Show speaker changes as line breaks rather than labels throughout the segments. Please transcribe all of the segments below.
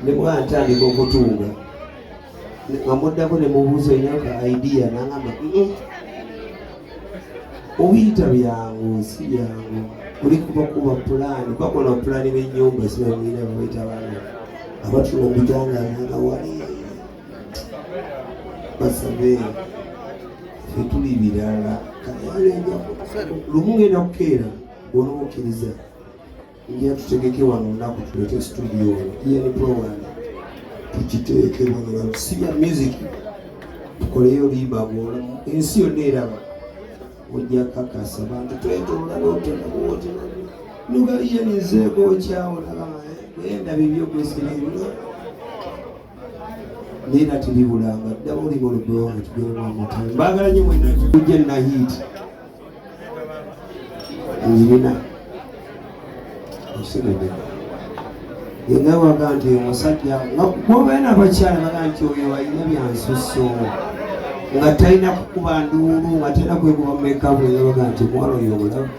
ne bwantandika okutunga nga muddako ne mubuuza enaka idea nangamba obiyita byangu si byangu kuli kubakuba pulaani bakola pulaani b'ennyumba sibamira babaita baana abatula mubitanganga wali basabe ffe tuli birala lumu ngenda kukeera bw'onookkiriza nja tutegeke wano lunaku tuleete studio yani program tukiteeke wano si bya music tukoleyo libago ensi yonna eraba ojja kakasa bantu twetoola n'otenawote nugaliyenizeeko okyawo genda bibyo kwesira ebino nera tibibulanga ddaba oli bolobonga tugeemamutale mbagala nyo mwena kujja nahiti ngirina yenga waga nti omusajja ngobeena abakyala baga nti oyo alina byansuso nga talina kukuba nduulu nga talina kwekuba mumekabu yenga baga nti omwana oyo omulabu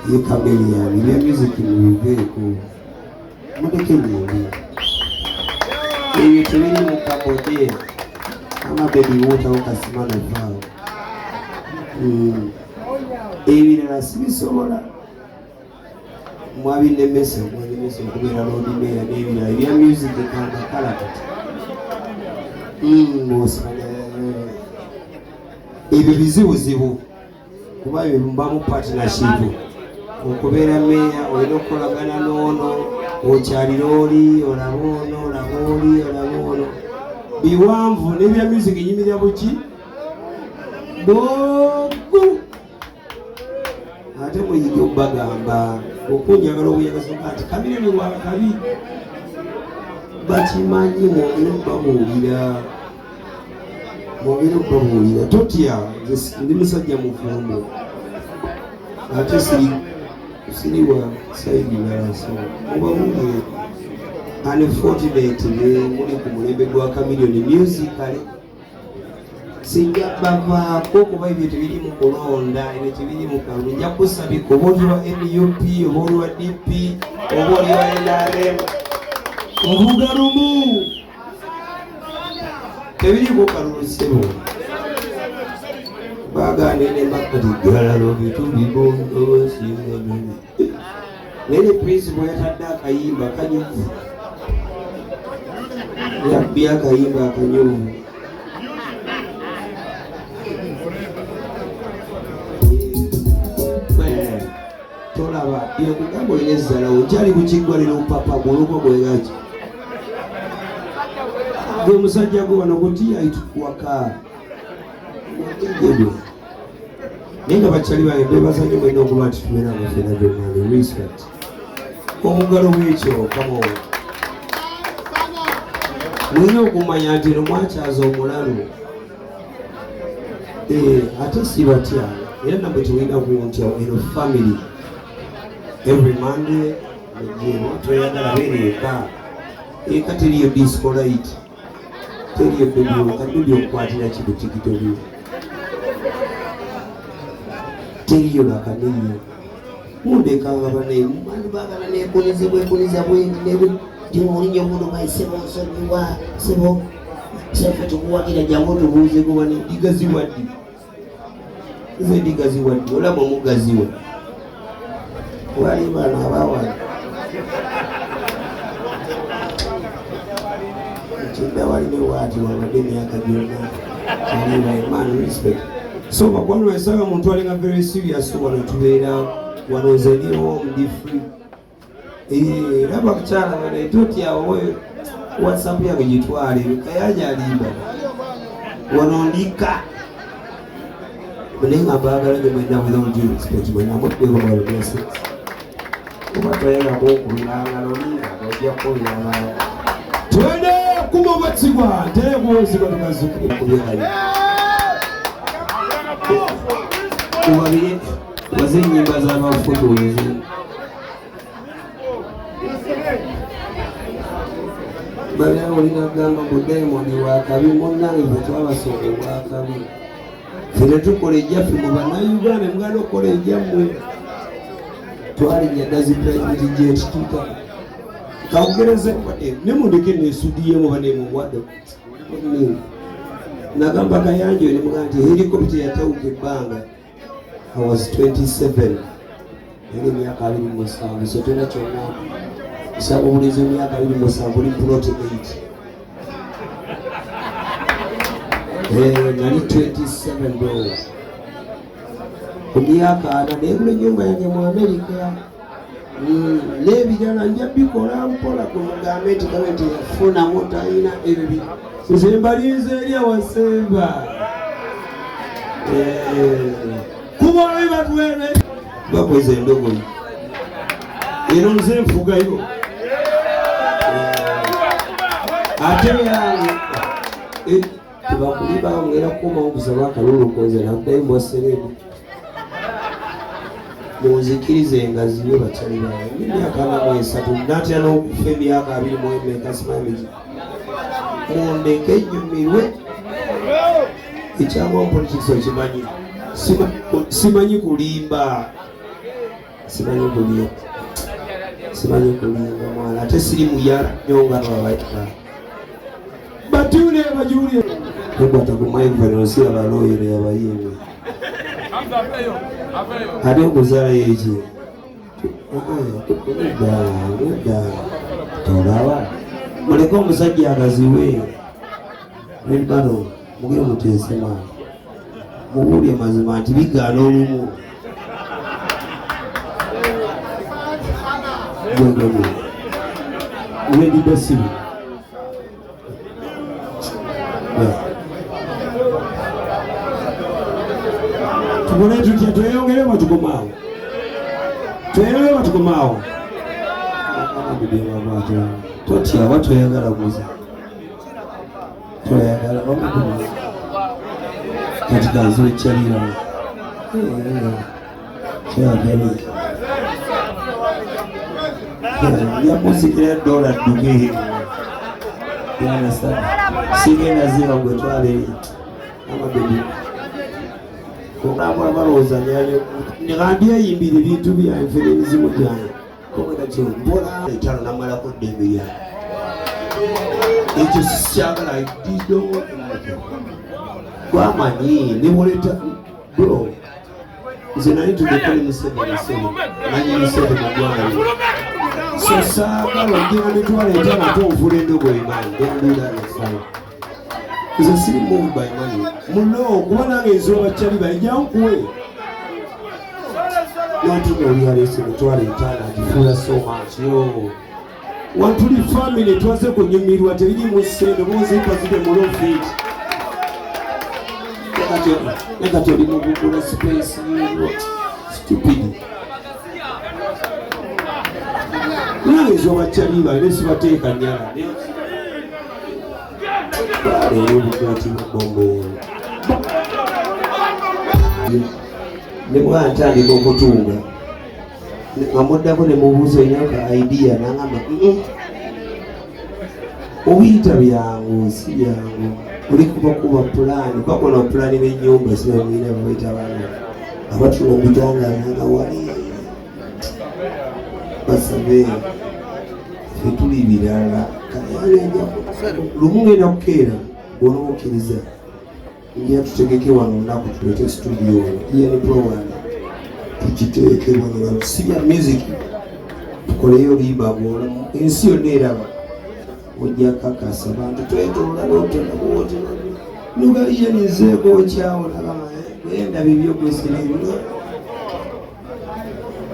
ye Chameleon bya music mubiveeko mudeke nyimbi ebyo tebiri mu kabode ama Bebe wotawo kasimano vaawo ebirala sibisobola mwabine mesa okubeera lodimeera n'ebirala ebya music ekanga kalakati ebyo bizibuzibu kuba ebyo mbamu partnership okubeera meeya olina okukolagana n'ono okyalira oli olaba ono olaba oli olaba ono biwanvu n'ebya music enyimirira buki bogu ate muyige obbagamba okunjagala obuyagasoka ati Chameleon wa kabi bakimanyi mwongere okubabuulira totya ndi musajja mufumbo ate siriwa saidi nalaso obabuulire unfortunately muli ku mulembe gwa Chameleon musically sijja bavaako kuba ebyo tebiri mu kulonda ebyo tebiri mu kalulu nja kusabika oba oli wa NUP oba oli wa DP oba oli wa NRM ovuga lumu tebiriko kalulu sebo bagane ne makati galalo bitu bibondo singa nene principal yatadde akayimba kanyuvu yabbi akayimba akanyuvu tolaba yokugamba olina ezzalawo nkyali kukiggwalira opapa gwoloko gwegaki gwe musajja gwe wano guti aitukwaka naye nga bakyali bange bebasanye mwena okuba nti tumera mufena byomani respect omugalo bwekyo kamo mwina okumanya nti no mwakyaza omulalu ate si batya era nabwe tulina kuntya eno family every Monday tweyagala bereeka eka teriyo disco light teriyo kadubyo okukwatira kibutikito byo teriyo nakaniyo mundekanga banaye mumani bagala nekuniza bwendi gyolinya omuntu baisebo nsonyiwa sebo sefe tukuwagira jangu tubuuze kuba nendiga ziwaddi ze ndiga ziwaddi olaba omugaziwa wali bana abawali ekinda walina waati wabadde emyaka gyonna aliba man respect so bagwanwa esanga muntu alinga very serious wano tubeera wano nzeni home different era bakukyala bana totyawo whatsapp yange gitwale kayaja alimba wano ndika naye nga baagala gye mwenda with all due respect mwena muddeko balobese kuba toyagako okulanga nolina ojja kukolera twende kuma bwetsigwa nteekwosigwa tukazukire kubyerayo kubabire baze ennyimba z'abafotozi balina olina gamba ku Diamond wakabi munnange bwe twabasooka obwakabi ffe tetukola ejjaffe mu bannayuganda muganda okukola ejjammwe twalinya dazi private jet tuta Kaongereze ne mundeke ne sudiyemo bane mu wado. Nagamba kayanje ne muganti helicopter yatauka ebbanga. I was 27. Ile miaka 27 so tena chona. Sababu ulizo miaka 27 ni plot 8. Nani 27 bro. Kumiaka ana negule nyumba yange mu America. Nebijana njabikola mpola ku gavumenti yafuna mutaina ebi sizimbalize eri awasemba kubola batwene bakoze ndogo ino nze nfuga yo ate yange tubakuliba ngera kuma okusaba akalulu koze nakudayimbo serebu muzikirize engazi yo bakyali bawe emyaka nabo esatu natya n'okufa emyaka 21 kasimamiji mundeke nyumirwe ekyangwa politics okimanyi simanyi kulimba mwana ate siri muyala nyonga babaita batule bajulye kwata kumainvanosira baloyere yabayimbi ate okuzala eki tolaba muleke omusajja agaziwe nebano mugire muteesema muwulye mazima nti bigaana olumu uwedibasibu tubone tutya tweyongere batukomaawo totya batweyagala kuza tweyagala kati kanzula ekyalira yamusikira dola dduke sigenda ziba gwe twale amabebi kokaba balooza negambye yimbira ebintu byange n'emizimu gyange kokakyo mbola etalo namalako ddembe lyange ekyo sikyagala iddido gwamanyi nemuleta bro nze nali tudekole Museveni nanyimisebe magwali so saagala ogira mitwalo etano ate onfula endogo emanyi dendudanesana nze siri moved by money muno kuba nange enzoba kyali bayijankuwe natuga olyalese mitwalo etano agifuula so much yo wantuli family twaze kunyumirwa teririmu ssente bonziika zide mulofiti nekati oli mugugula space stupid nange enzoba kyali baile sibateeka nyala leero obugati bubombo ne bwantandika okutunga amuddako ne mubuuza enaka idea nangamba obiyita byangu si byangu oli kubakuba pulaani bakona pulaani b'ennyumba sibamwina babaita abaana abatula omutanga nanga wali basabe fetuli birala lumu ngenda kukeera bw'onookkiriza nja tutegeke wano olunaku tulete studio yani program tukiteeke wano si bya music tukoleyo libaboola ensi yonna eraba ojja kakasa bantu twetoola n'otona bwoti nugaliye nizeeko okyawo nagama genda bibyo kwesirabyo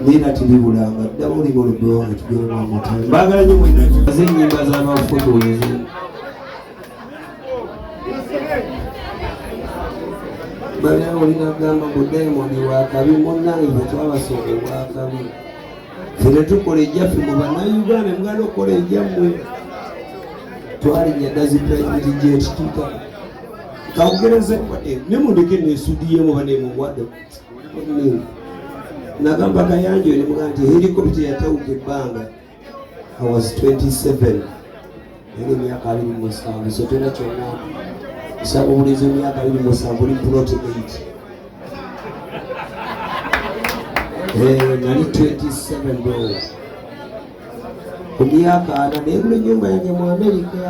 nina tilibulanga ddaba olimu olubonga tugenda mwamatala mbagala nyo mwena z'ennyimba z'abafotozi bala olinagamba ku Diamond wakabi munnange twabasooka wakabi fere tukola ejjaffe mu bannayuganda muganda okukola ejjammwe twalinya dazi private jet tuka kaongereze ne mundeke ne sudiyemo bane mu wado nagamba kayanje ne muganti helicopter yatauka ebbanga I was 27 ile miaka 27 so tena chona sababu ulizo miaka 27 ni plot 8 nani 27 bro ku myaka ana naye kule nyumba yange mu America